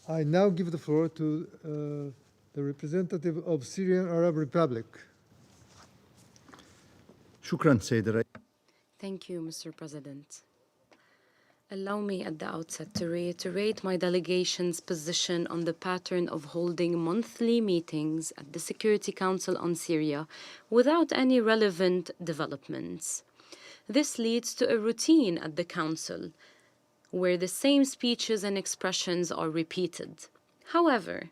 I now give the floor to the representative of Syrian Arab Republic. شكرا سيد الرئيس. Thank you, Mr. President. Allow me at the outset to reiterate my delegation's position on the pattern of holding monthly meetings at the Security Council on Syria without any relevant developments. This leads to a routine at the Council where the same speeches and expressions are repeated. However,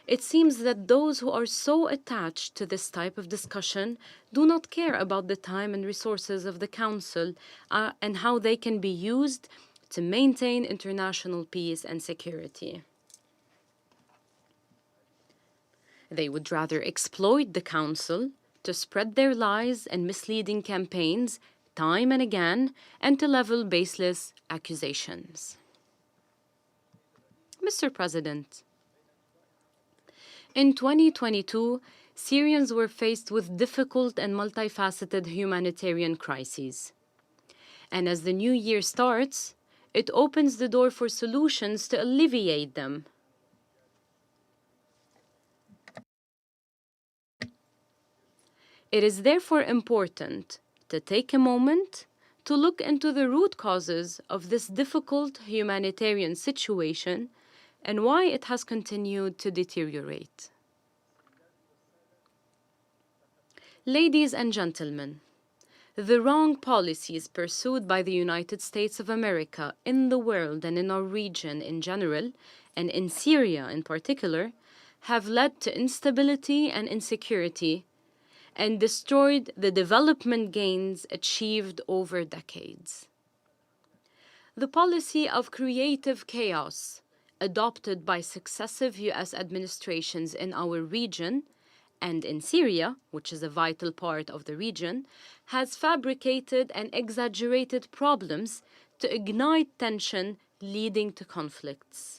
it seems that those who are so attached to this type of discussion do not care about the time and resources of the Council and how they can be used to maintain international peace and security. They would rather exploit the Council to spread their lies and misleading campaigns time and again and to level baseless accusations. Mr. President, in 2022, Syrians were faced with difficult and multifaceted humanitarian crises. And as the new year starts, it opens the door for solutions to alleviate them. It is therefore important to take a moment to look into the root causes of this difficult humanitarian situation and why it has continued to deteriorate. Ladies and gentlemen, the wrong policies pursued by the United States of America in the world and in our region in general, and in Syria in particular, have led to instability and insecurity and destroyed the development gains achieved over decades. The policy of creative chaos adopted by successive U.S. administrations in our region and in Syria, which is a vital part of the region, has fabricated and exaggerated problems to ignite tension leading to conflicts.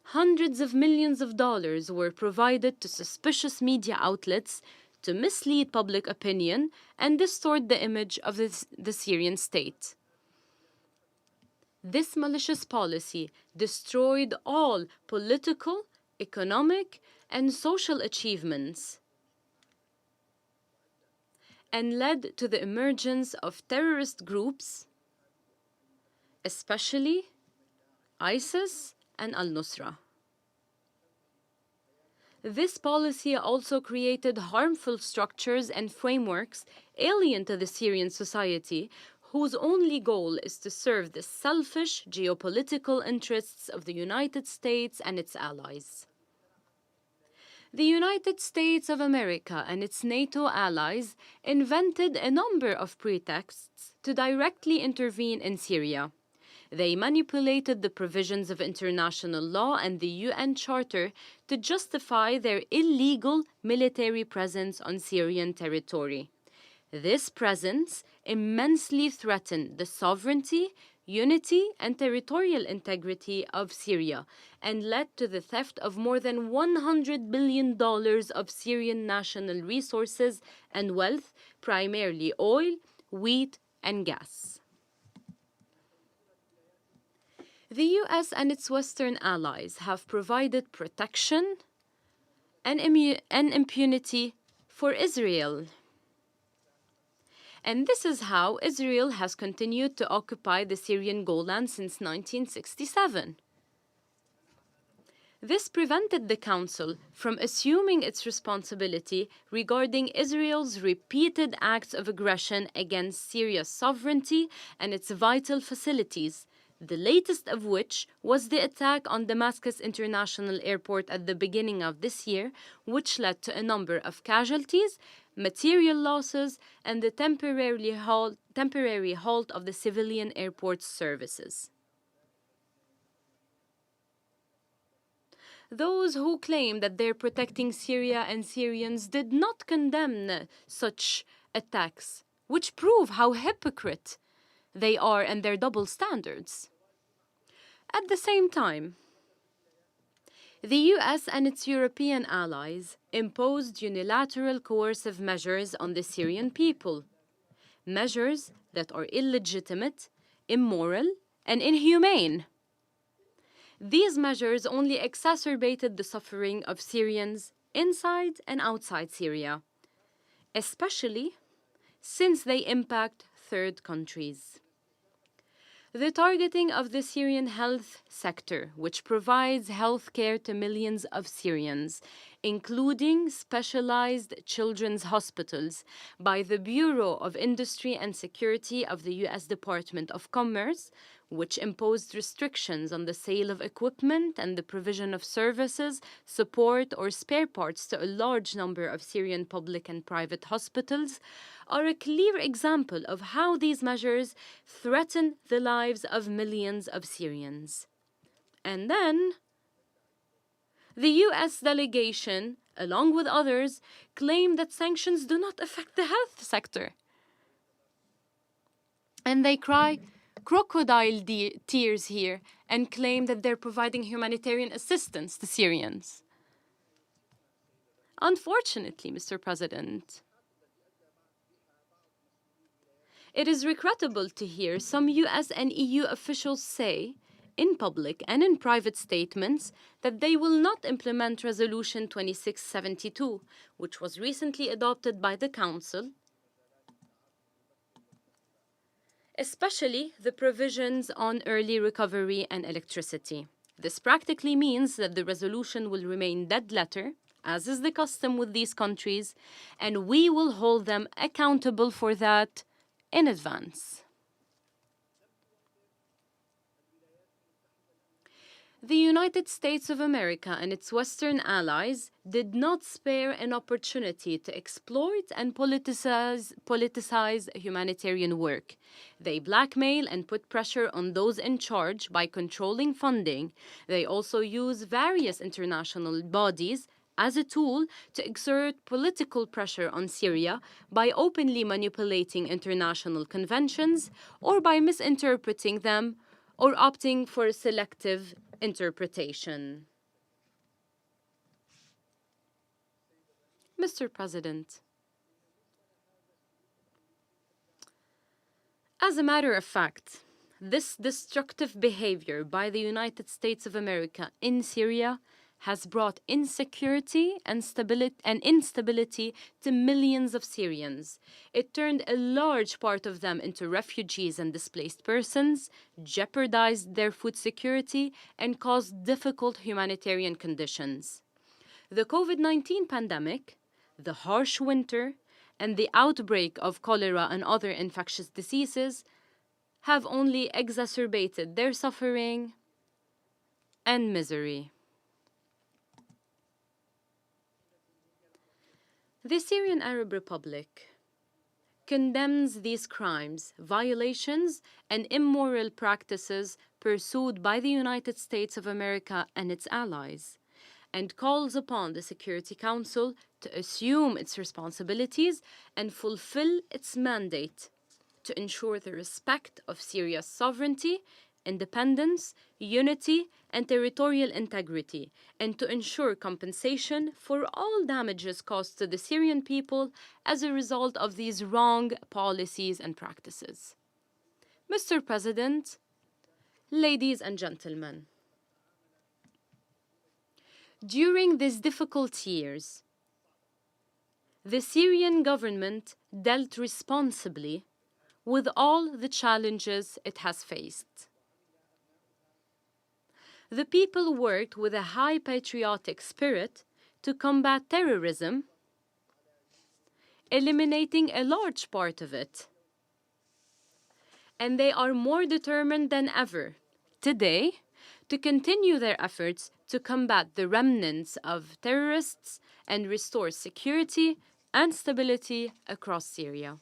Hundreds of millions of dollars were provided to suspicious media outlets to mislead public opinion and distort the image of the Syrian state. This malicious policy destroyed all political, economic, and social achievements and led to the emergence of terrorist groups, especially ISIS and al-Nusra. This policy also created harmful structures and frameworks alien to the Syrian society, whose only goal is to serve the selfish geopolitical interests of the United States and its allies. The United States of America and its NATO allies invented a number of pretexts to directly intervene in Syria. They manipulated the provisions of international law and the UN Charter to justify their illegal military presence on Syrian territory. This presence immensely threatened the sovereignty, unity, and territorial integrity of Syria and led to the theft of more than $100 billion of Syrian national resources and wealth, primarily oil, wheat, and gas. The US and its Western allies have provided protection and impunity for Israel. And this is how Israel has continued to occupy the Syrian Golan since 1967. This prevented the Council from assuming its responsibility regarding Israel's repeated acts of aggression against Syria's sovereignty and its vital facilities, the latest of which was the attack on Damascus International Airport at the beginning of this year, which led to a number of casualties, material losses, and the temporary halt of the civilian airport services. Those who claim that they're protecting Syria and Syrians did not condemn such attacks, which prove how hypocrite they are and their double standards. At the same time, the US and its European allies imposed unilateral coercive measures on the Syrian people, measures that are illegitimate, immoral, and inhumane. These measures only exacerbated the suffering of Syrians inside and outside Syria, especially since they impact third countries. The targeting of the Syrian health sector, which provides health care to millions of Syrians, including specialized children's hospitals, by the Bureau of Industry and Security of the U.S. Department of Commerce, which imposed restrictions on the sale of equipment and the provision of services, support, or spare parts to a large number of Syrian public and private hospitals, are a clear example of how these measures threaten the lives of millions of Syrians. And then, the US delegation, along with others, claim that sanctions do not affect the health sector. And they cry crocodile tears here and claim that they're providing humanitarian assistance to Syrians. Unfortunately, Mr. President, it is regrettable to hear some US and EU officials say, in public and in private statements, that they will not implement Resolution 2672, which was recently adopted by the Council, especially the provisions on early recovery and electricity. This practically means that the resolution will remain dead letter, as is the custom with these countries, and we will hold them accountable for that in advance. The United States of America and its Western allies did not spare an opportunity to exploit and politicize humanitarian work. They blackmail and put pressure on those in charge by controlling funding. They also use various international bodies as a tool to exert political pressure on Syria by openly manipulating international conventions or by misinterpreting them or opting for a selective interpretation. Mr. President, as a matter of fact, this destructive behavior by the United States of America in Syria has brought insecurity and instability to millions of Syrians. It turned a large part of them into refugees and displaced persons, jeopardized their food security, and caused difficult humanitarian conditions. The COVID-19 pandemic, the harsh winter, and the outbreak of cholera and other infectious diseases have only exacerbated their suffering and misery. The Syrian Arab Republic condemns these crimes, violations, and immoral practices pursued by the United States of America and its allies, and calls upon the Security Council to assume its responsibilities and fulfill its mandate to ensure the respect of Syria's sovereignty, independence, unity, and territorial integrity, and to ensure compensation for all damages caused to the Syrian people as a result of these wrong policies and practices. Mr. President, ladies and gentlemen, during these difficult years, the Syrian government dealt responsibly with all the challenges it has faced. The people worked with a high patriotic spirit to combat terrorism, eliminating a large part of it. And they are more determined than ever today to continue their efforts to combat the remnants of terrorists and restore security and stability across Syria.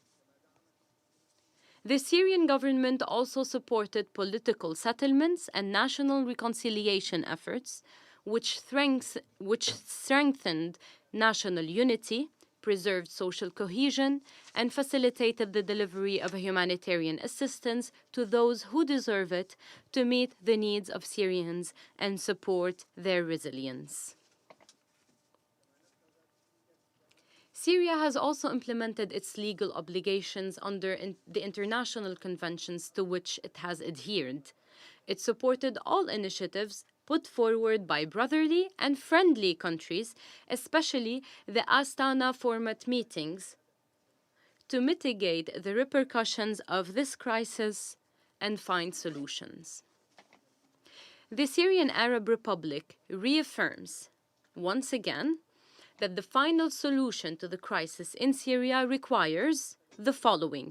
The Syrian government also supported political settlements and national reconciliation efforts, which strengthened national unity, preserved social cohesion, and facilitated the delivery of humanitarian assistance to those who deserve it to meet the needs of Syrians and support their resilience. Syria has also implemented its legal obligations under the international conventions to which it has adhered. It supported all initiatives put forward by brotherly and friendly countries, especially the Astana format meetings, to mitigate the repercussions of this crisis and find solutions. The Syrian Arab Republic reaffirms, once again, that the final solution to the crisis in Syria requires the following: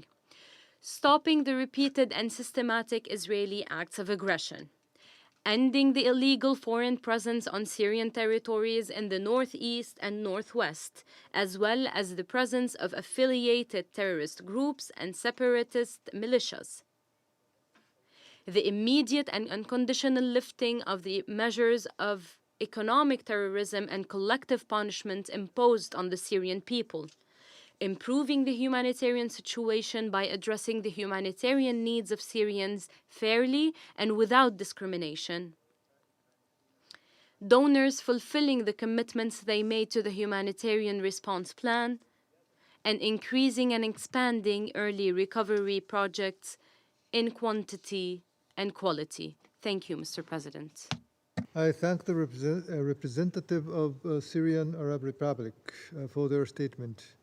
stopping the repeated and systematic Israeli acts of aggression, ending the illegal foreign presence on Syrian territories in the northeast and northwest, as well as the presence of affiliated terrorist groups and separatist militias, the immediate and unconditional lifting of the measures of economic terrorism and collective punishment imposed on the Syrian people, improving the humanitarian situation by addressing the humanitarian needs of Syrians fairly and without discrimination, donors fulfilling the commitments they made to the humanitarian response plan, and increasing and expanding early recovery projects in quantity and quality. Thank you, Mr. President. I thank the representative of Syrian Arab Republic for their statement.